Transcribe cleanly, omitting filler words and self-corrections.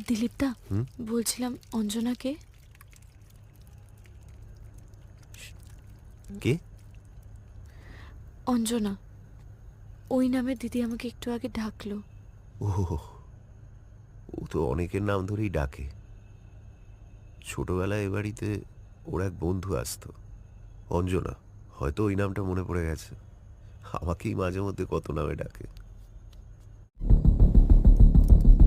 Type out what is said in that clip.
দিলীপদা, বলছিলাম অঞ্জনাকে। কে? অঞ্জনা, ওই নামে দিদি আমাকে একটু আগে ডাকলো। ও, ও তো অনেকের নাম ধরেই ডাকে। ছোটবেলায় এ বাড়িতে ওর এক বন্ধু আসতো, অঞ্জনা। হয়তো ওই নামটা মনে পড়ে গেছে। আমাকেই মাঝে মধ্যে কত নামে ডাকে।